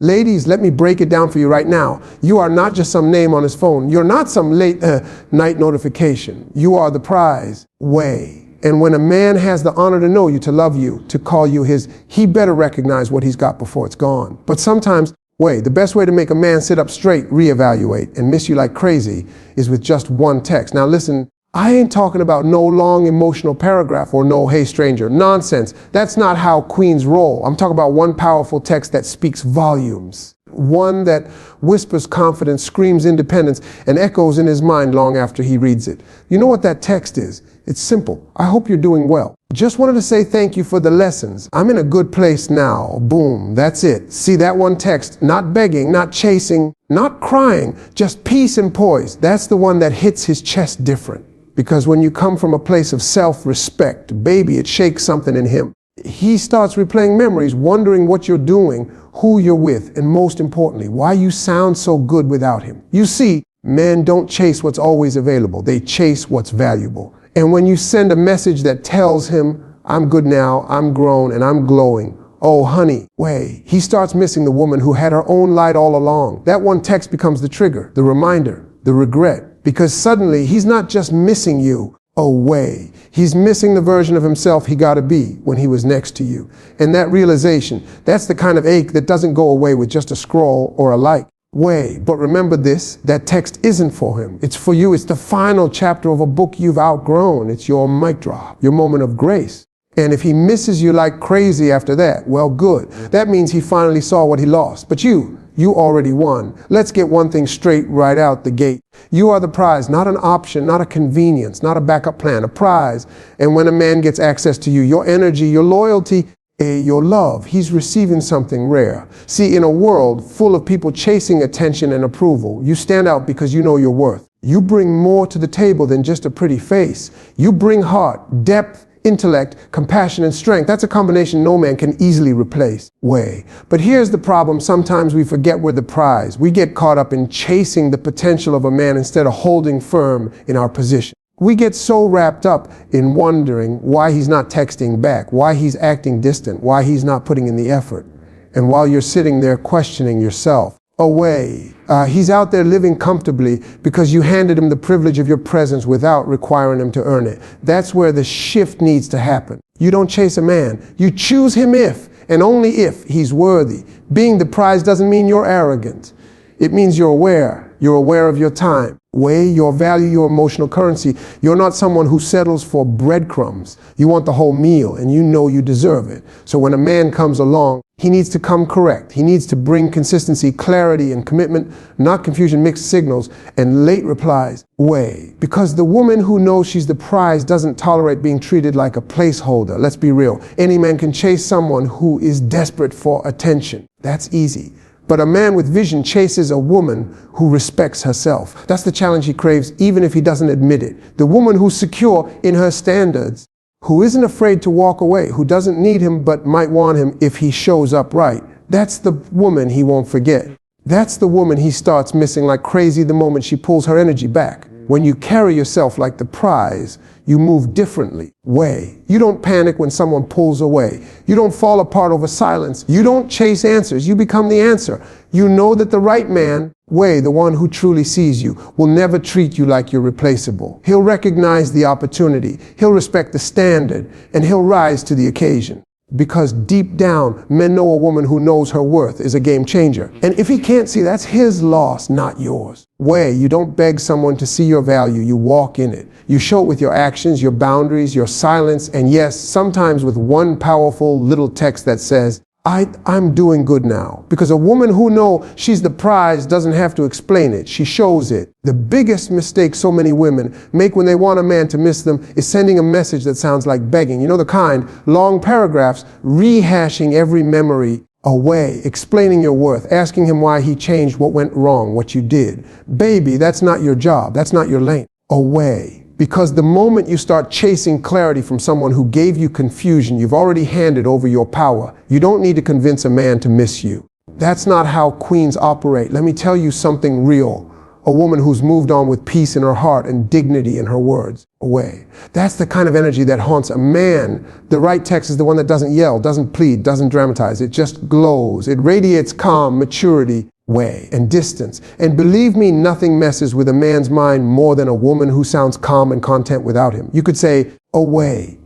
Ladies, let me break it down for you right now. You are not just some name on his phone. You're not some late night notification. You are the prize. Way. And when a man has the honor to know you, to love you, to call you his, he better recognize what he's got before it's gone. But sometimes, the best way to make a man sit up straight, reevaluate, and miss you like crazy is with just one text. Now listen, I ain't talking about no long emotional paragraph or no "hey stranger" nonsense. That's not how queens roll. I'm talking about one powerful text that speaks volumes. One that whispers confidence, screams independence, and echoes in his mind long after he reads it. You know what that text is? It's simple. I hope you're doing well. Just wanted to say thank you for the lessons. I'm in a good place now. Boom, that's it. See that one text, not begging, not chasing, not crying, just peace and poise. That's the one that hits his chest different. Because when you come from a place of self-respect, baby, it shakes something in him. He starts replaying memories, wondering what you're doing, who you're with, and most importantly, why you sound so good without him. You see, men don't chase what's always available. They chase what's valuable. And when you send a message that tells him, I'm good now, I'm grown, and I'm glowing, oh honey, he starts missing the woman who had her own light all along. That one text becomes the trigger, the reminder, the regret. Because suddenly, he's not just missing you away. He's missing the version of himself he got to be when he was next to you. And that realization, that's the kind of ache that doesn't go away with just a scroll or a like. But remember this, that text isn't for him. It's for you. It's the final chapter of a book you've outgrown. It's your mic drop, your moment of grace. And if he misses you like crazy after that, well, good. That means he finally saw what he lost. But you already won. Let's get one thing straight right out the gate. You are the prize, not an option, not a convenience, not a backup plan, a prize. And when a man gets access to you, your energy, your loyalty, your love, he's receiving something rare. See, in a world full of people chasing attention and approval, you stand out because you know your worth. You bring more to the table than just a pretty face. You bring heart, depth, intellect, compassion, and strength. That's a combination no man can easily replace. But here's the problem. Sometimes we forget we're the prize. We get caught up in chasing the potential of a man instead of holding firm in our position. We get so wrapped up in wondering why he's not texting back, why he's acting distant, why he's not putting in the effort. And while you're sitting there questioning yourself, he's out there living comfortably because you handed him the privilege of your presence without requiring him to earn it. That's where the shift needs to happen. You don't chase a man. You choose him if, and only if, he's worthy. Being the prize doesn't mean you're arrogant. It means you're aware. You're aware of your time. Your value, your emotional currency. You're not someone who settles for breadcrumbs. You want the whole meal, and you know you deserve it. So when a man comes along, he needs to come correct. He needs to bring consistency, clarity, and commitment, not confusion, mixed signals, and late replies. Because the woman who knows she's the prize doesn't tolerate being treated like a placeholder. Let's be real. Any man can chase someone who is desperate for attention. That's easy. But a man with vision chases a woman who respects herself. That's the challenge he craves, even if he doesn't admit it. The woman who's secure in her standards, who isn't afraid to walk away, who doesn't need him but might want him if he shows up right. That's the woman he won't forget. That's the woman he starts missing like crazy the moment she pulls her energy back. When you carry yourself like the prize, you move differently. You don't panic when someone pulls away. You don't fall apart over silence. You don't chase answers. You become the answer. You know that the right man, the one who truly sees you, will never treat you like you're replaceable. He'll recognize the opportunity. He'll respect the standard, and he'll rise to the occasion. Because deep down, men know a woman who knows her worth is a game changer. And if he can't see, that's his loss, not yours. You don't beg someone to see your value, you walk in it. You show it with your actions, your boundaries, your silence, and yes, sometimes with one powerful little text that says, I'm doing good now. Because a woman who knows she's the prize doesn't have to explain it. She shows it. The biggest mistake so many women make when they want a man to miss them is sending a message that sounds like begging. You know the kind, long paragraphs, rehashing every memory away, explaining your worth, asking him why he changed what went wrong, what you did. Baby, that's not your job. That's not your lane. Because the moment you start chasing clarity from someone who gave you confusion, you've already handed over your power. You don't need to convince a man to miss you. That's not how queens operate. Let me tell you something real. A woman who's moved on with peace in her heart and dignity in her words. Away. That's the kind of energy that haunts a man. The right text is the one that doesn't yell, doesn't plead, doesn't dramatize. It just glows. It radiates calm, maturity, way, and distance. And believe me, nothing messes with a man's mind more than a woman who sounds calm and content without him. You could say, away.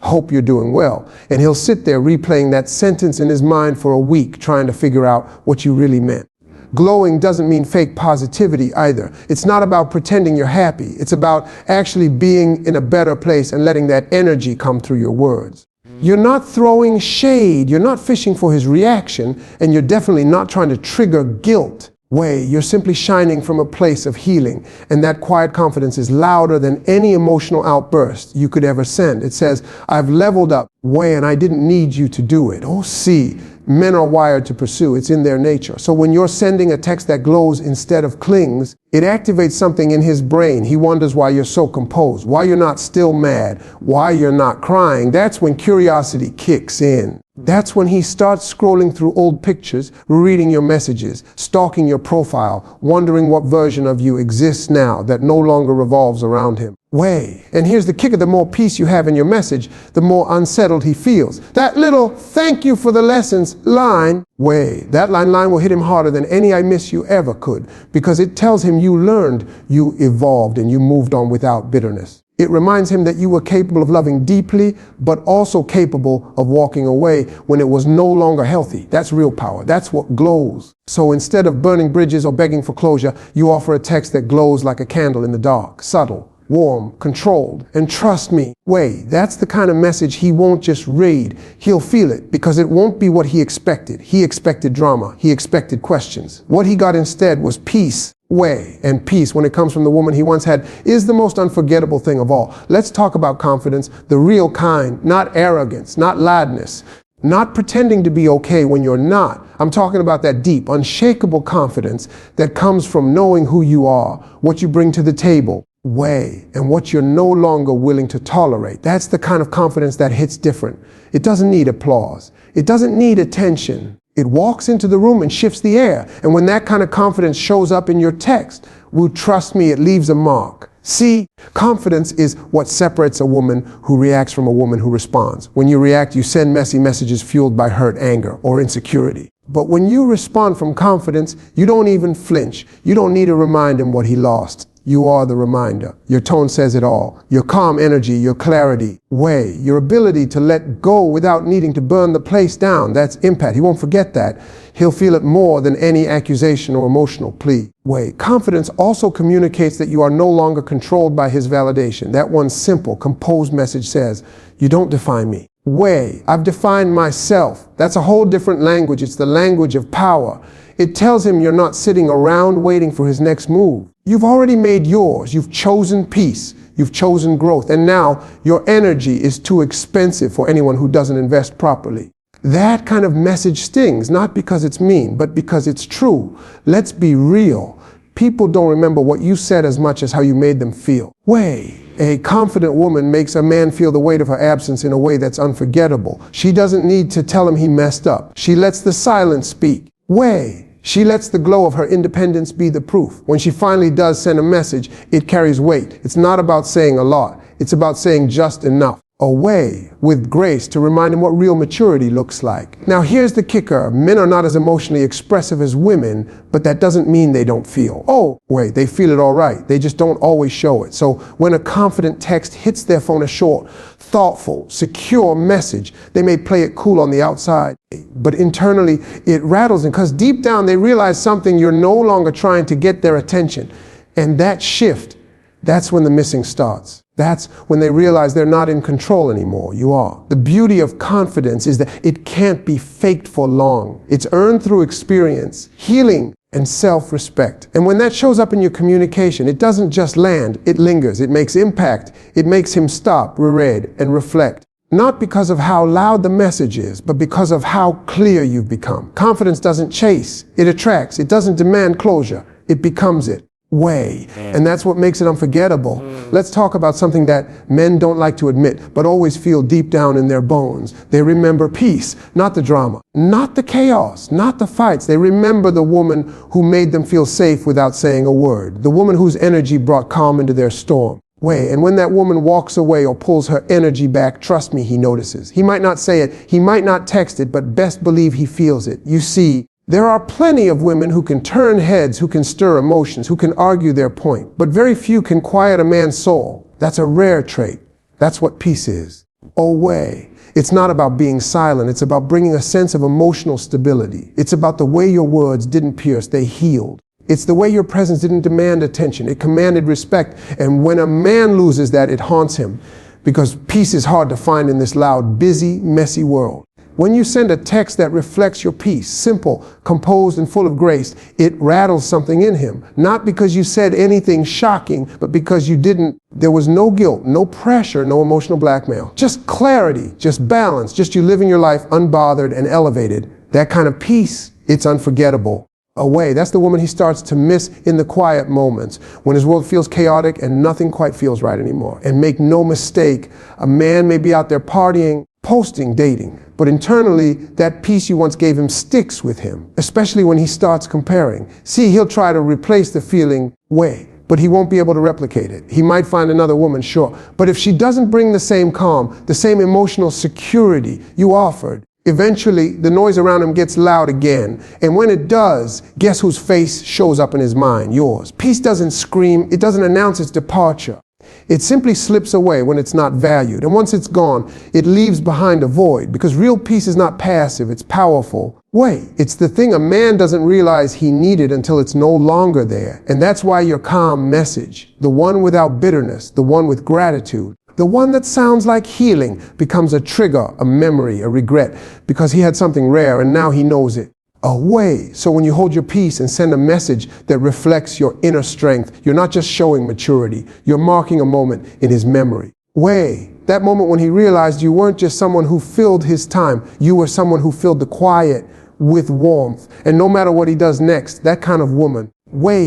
Hope you're doing well. And he'll sit there replaying that sentence in his mind for a week, trying to figure out what you really meant. Glowing doesn't mean fake positivity either. It's not about pretending you're happy. It's about actually being in a better place and letting that energy come through your words. You're not throwing shade. You're not fishing for his reaction, and you're definitely not trying to trigger guilt. Way. You're simply shining from a place of healing, and that quiet confidence is louder than any emotional outburst you could ever send. It says, I've leveled up, way, and I didn't need you to do it. Oh, see, men are wired to pursue. It's in their nature. So when you're sending a text that glows instead of clings, it activates something in his brain. He wonders why you're so composed, why you're not still mad, why you're not crying. That's when curiosity kicks in. That's when he starts scrolling through old pictures, reading your messages, stalking your profile, wondering what version of you exists now that no longer revolves around him. Way. And here's the kicker, the more peace you have in your message, the more unsettled he feels. That little thank you for the lessons line, way. That line will hit him harder than any I miss you ever could, because it tells him you learned, you evolved, and you moved on without bitterness. It reminds him that you were capable of loving deeply, but also capable of walking away when it was no longer healthy. That's real power. That's what glows. So instead of burning bridges or begging for closure, you offer a text that glows like a candle in the dark, subtle, warm, controlled, and trust me, way. That's the kind of message he won't just read. He'll feel it, because it won't be what he expected. He expected drama. He expected questions. What he got instead was peace. Way. And peace, when it comes from the woman he once had, is the most unforgettable thing of all. Let's talk about confidence, the real kind, not arrogance, not loudness, not pretending to be okay when you're not. I'm talking about that deep, unshakable confidence that comes from knowing who you are, what you bring to the table, way, and what you're no longer willing to tolerate. That's the kind of confidence that hits different. It doesn't need applause. It doesn't need attention. It walks into the room and shifts the air. And when that kind of confidence shows up in your text, well, trust me, it leaves a mark. See, confidence is what separates a woman who reacts from a woman who responds. When you react, you send messy messages fueled by hurt, anger, or insecurity. But when you respond from confidence, you don't even flinch. You don't need to remind him what he lost. You are the reminder. Your tone says it all. Your calm energy, your clarity, way, your ability to let go without needing to burn the place down. That's impact. He won't forget that. He'll feel it more than any accusation or emotional plea. Way. Confidence also communicates that you are no longer controlled by his validation. That one simple, composed message says, you don't define me. Way. I've defined myself. That's a whole different language. It's the language of power. It tells him you're not sitting around waiting for his next move. You've already made yours. You've chosen peace. You've chosen growth. And now your energy is too expensive for anyone who doesn't invest properly. That kind of message stings, not because it's mean, but because it's true. Let's be real. People don't remember what you said as much as how you made them feel. Way. A confident woman makes a man feel the weight of her absence in a way that's unforgettable. She doesn't need to tell him he messed up. She lets the silence speak. Way. She lets the glow of her independence be the proof. When she finally does send a message, it carries weight. It's not about saying a lot. It's about saying just enough. Away with grace to remind him what real maturity looks like. Now here's the kicker. Men are not as emotionally expressive as women, but that doesn't mean they don't feel. Oh, wait, they feel it all right. They just don't always show it. So when a confident text hits their phone, a short, thoughtful, secure message, they may play it cool on the outside, but internally it rattles them, because deep down they realize something. You're no longer trying to get their attention. And that shift, that's when the missing starts. That's when they realize they're not in control anymore. You are. The beauty of confidence is that it can't be faked for long. It's earned through experience, healing, and self-respect. And when that shows up in your communication, it doesn't just land, it lingers. It makes impact. It makes him stop, reread, and reflect. Not because of how loud the message is, but because of how clear you've become. Confidence doesn't chase, it attracts. It doesn't demand closure, it becomes it. way. And that's what makes it unforgettable. Let's talk about something that men don't like to admit, but always feel deep down in their bones. They remember peace, not the drama, not the chaos, not the fights. They remember the woman who made them feel safe without saying a word, the woman whose energy brought calm into their storm. And when that woman walks away or pulls her energy back, trust me, he notices. He might not say it, he might not text it, but best believe he feels it. You see, there are plenty of women who can turn heads, who can stir emotions, who can argue their point, but very few can quiet a man's soul. That's a rare trait. That's what peace is. Away. It's not about being silent. It's about bringing a sense of emotional stability. It's about the way your words didn't pierce, they healed. It's the way your presence didn't demand attention. It commanded respect. And when a man loses that, it haunts him, because peace is hard to find in this loud, busy, messy world. When you send a text that reflects your peace, simple, composed, and full of grace, it rattles something in him. Not because you said anything shocking, but because you didn't. There was no guilt, no pressure, no emotional blackmail. Just clarity, just balance, just you living your life unbothered and elevated. That kind of peace, it's unforgettable. Away. That's the woman he starts to miss in the quiet moments, when his world feels chaotic and nothing quite feels right anymore. And make no mistake, a man may be out there partying, posting, dating, but internally, that peace you once gave him sticks with him, especially when he starts comparing. See, he'll try to replace the feeling way, but he won't be able to replicate it. He might find another woman, sure, but if she doesn't bring the same calm, the same emotional security you offered, eventually the noise around him gets loud again. And when it does, guess whose face shows up in his mind? Yours. Peace doesn't scream, it doesn't announce its departure. It simply slips away when it's not valued. And once it's gone, it leaves behind a void, because real peace is not passive, it's powerful. It's the thing a man doesn't realize he needed until it's no longer there. And that's why your calm message, the one without bitterness, the one with gratitude, the one that sounds like healing, becomes a trigger, a memory, a regret, because he had something rare and now he knows it. Away. So when you hold your peace and send a message that reflects your inner strength, you're not just showing maturity, you're marking a moment in his memory. That moment when he realized you weren't just someone who filled his time, you were someone who filled the quiet with warmth. And no matter what he does next, that kind of woman,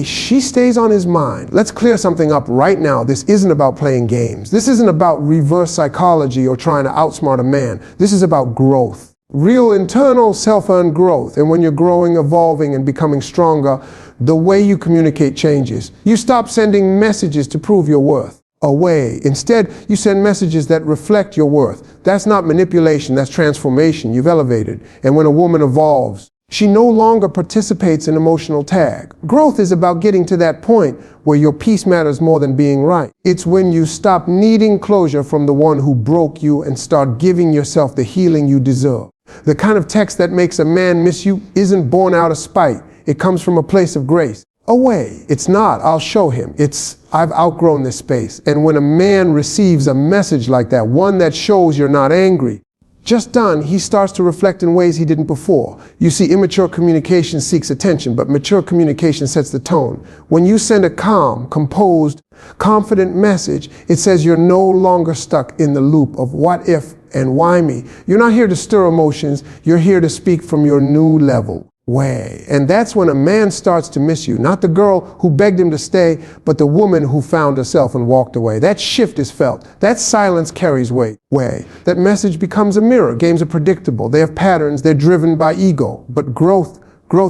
she stays on his mind. Let's clear something up right now. This isn't about playing games. This isn't about reverse psychology or trying to outsmart a man. This is about growth. Real internal self-earned growth. And when you're growing, evolving, and becoming stronger, the way you communicate changes. You stop sending messages to prove your worth. Instead, you send messages that reflect your worth. That's not manipulation, that's transformation. You've elevated. And when a woman evolves, she no longer participates in emotional tag. Growth is about getting to that point where your peace matters more than being right. It's when you stop needing closure from the one who broke you and start giving yourself the healing you deserve. The kind of text that makes a man miss you isn't born out of spite. It comes from a place of grace. It's not, I'll show him. It's, I've outgrown this space. And when a man receives a message like that, one that shows you're not angry, just done, he starts to reflect in ways he didn't before. You see, immature communication seeks attention, but mature communication sets the tone. When you send a calm, composed, confident message, it says you're no longer stuck in the loop of what if and why me. You're not here to stir emotions, you're here to speak from your new level. And that's when a man starts to miss you. Not the girl who begged him to stay, but the woman who found herself and walked away. That shift is felt. That silence carries weight. That message becomes a mirror. Games are predictable. They have patterns. They're driven by ego. But growth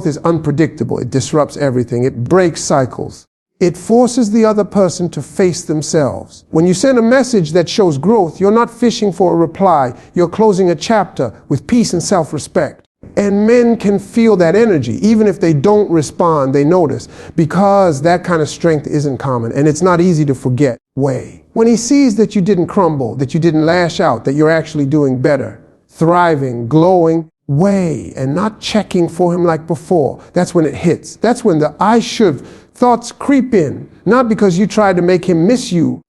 is unpredictable. It disrupts everything. It breaks cycles. It forces the other person to face themselves. When you send a message that shows growth, you're not fishing for a reply. You're closing a chapter with peace and self-respect. And men can feel that energy. Even if they don't respond, they notice, because that kind of strength isn't common, and it's not easy to forget. When he sees that you didn't crumble, that you didn't lash out, that you're actually doing better, thriving, glowing, and not checking for him like before, that's when it hits. That's when the I should thoughts creep in, not because you tried to make him miss you,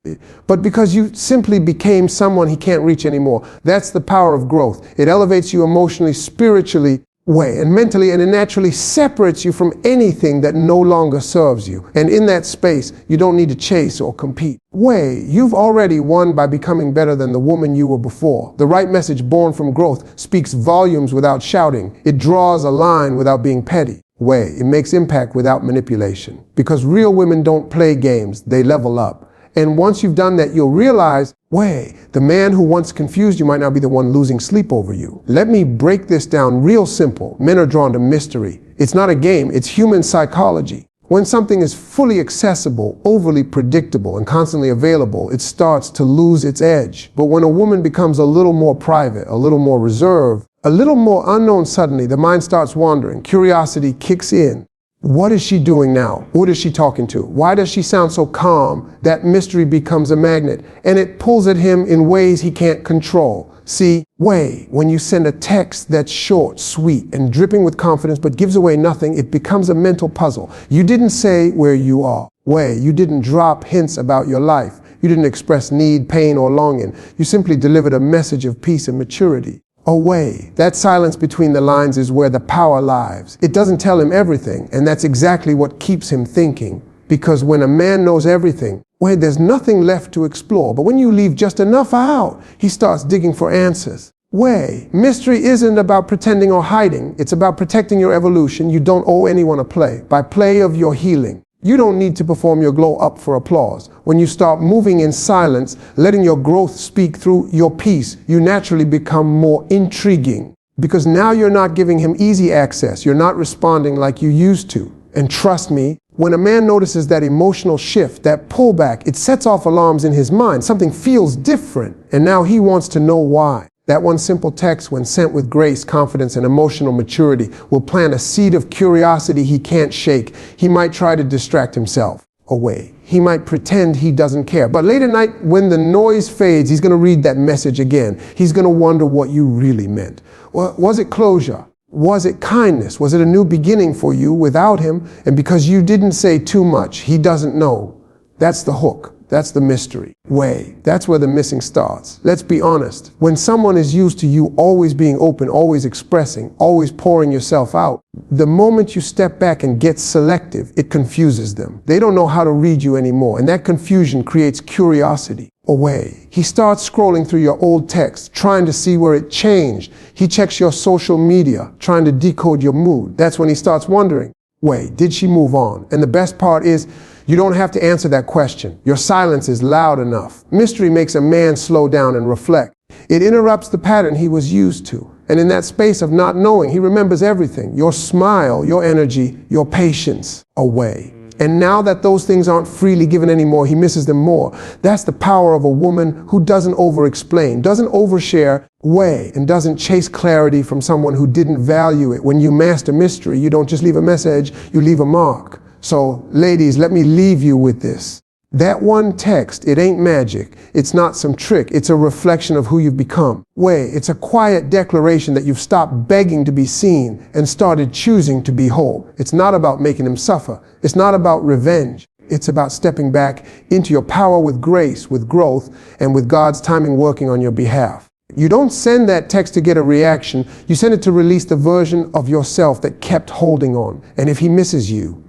but because you simply became someone he can't reach anymore. That's the power of growth. It elevates you emotionally, spiritually, and mentally, and it naturally separates you from anything that no longer serves you. And in that space, you don't need to chase or compete. You've already won by becoming better than the woman you were before. The right message born from growth speaks volumes without shouting. It draws a line without being petty. Way. It makes impact without manipulation. Because real women don't play games, they level up. And once you've done that, you'll realize, way, the man who once confused you might now be the one losing sleep over you. Let me break this down real simple. Men are drawn to mystery. It's not a game, it's human psychology. When something is fully accessible, overly predictable, and constantly available, it starts to lose its edge. But when a woman becomes a little more private, a little more reserved, a little more unknown, suddenly the mind starts wandering. Curiosity kicks in. What is she doing now? What is she talking to? Why does she sound so calm? That mystery becomes a magnet, and it pulls at him in ways he can't control. See, way, when you send a text that's short, sweet, and dripping with confidence but gives away nothing, it becomes a mental puzzle. You didn't say where you are. Way, you didn't drop hints about your life. You didn't express need, pain, or longing. You simply delivered a message of peace and maturity. Away. That silence between the lines is where the power lies. It doesn't tell him everything, and that's exactly what keeps him thinking. Because when a man knows everything, well, there's nothing left to explore. But when you leave just enough out, he starts digging for answers. Way. Mystery isn't about pretending or hiding. It's about protecting your evolution. You don't owe anyone a play. By play of your healing. You don't need to perform your glow up for applause. When you start moving in silence, letting your growth speak through your peace, you naturally become more intriguing. Because now you're not giving him easy access. You're not responding like you used to. And trust me, when a man notices that emotional shift, that pullback, it sets off alarms in his mind. Something feels different, and now he wants to know why. That one simple text, when sent with grace, confidence, and emotional maturity, will plant a seed of curiosity he can't shake. He might try to distract himself away. He might pretend he doesn't care. But late at night, when the noise fades, he's going to read that message again. He's going to wonder what you really meant. Was it closure? Was it kindness? Was it a new beginning for you without him? And because you didn't say too much, he doesn't know. That's the hook. That's the mystery. Way. That's where the missing starts. Let's be honest. When someone is used to you always being open, always expressing, always pouring yourself out, the moment you step back and get selective, it confuses them. They don't know how to read you anymore, and that confusion creates curiosity. Away. He starts scrolling through your old texts, trying to see where it changed. He checks your social media, trying to decode your mood. That's when he starts wondering, wait, did she move on? And the best part is, you don't have to answer that question. Your silence is loud enough. Mystery makes a man slow down and reflect. It interrupts the pattern he was used to. And in that space of not knowing, he remembers everything. Your smile, your energy, your patience. Away. And now that those things aren't freely given anymore, he misses them more. That's the power of a woman who doesn't over-explain, doesn't overshare, way, and doesn't chase clarity from someone who didn't value it. When you master mystery, you don't just leave a message, you leave a mark. So, ladies, let me leave you with this. That one text, it ain't magic. It's not some trick. It's a reflection of who you've become. Way, it's a quiet declaration that you've stopped begging to be seen and started choosing to be whole. It's not about making him suffer. It's not about revenge. It's about stepping back into your power with grace, with growth, and with God's timing working on your behalf. You don't send that text to get a reaction. You send it to release the version of yourself that kept holding on. And if he misses you,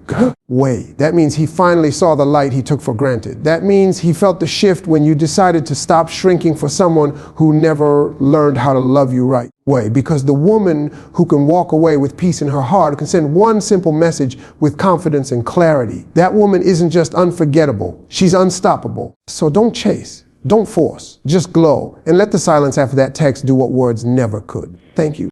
way. That means he finally saw the light he took for granted. That means he felt the shift when you decided to stop shrinking for someone who never learned how to love you right. Way. Because the woman who can walk away with peace in her heart, who can send one simple message with confidence and clarity, that woman isn't just unforgettable. She's unstoppable. So don't chase. Don't force, just glow, and let the silence after that text do what words never could. Thank you.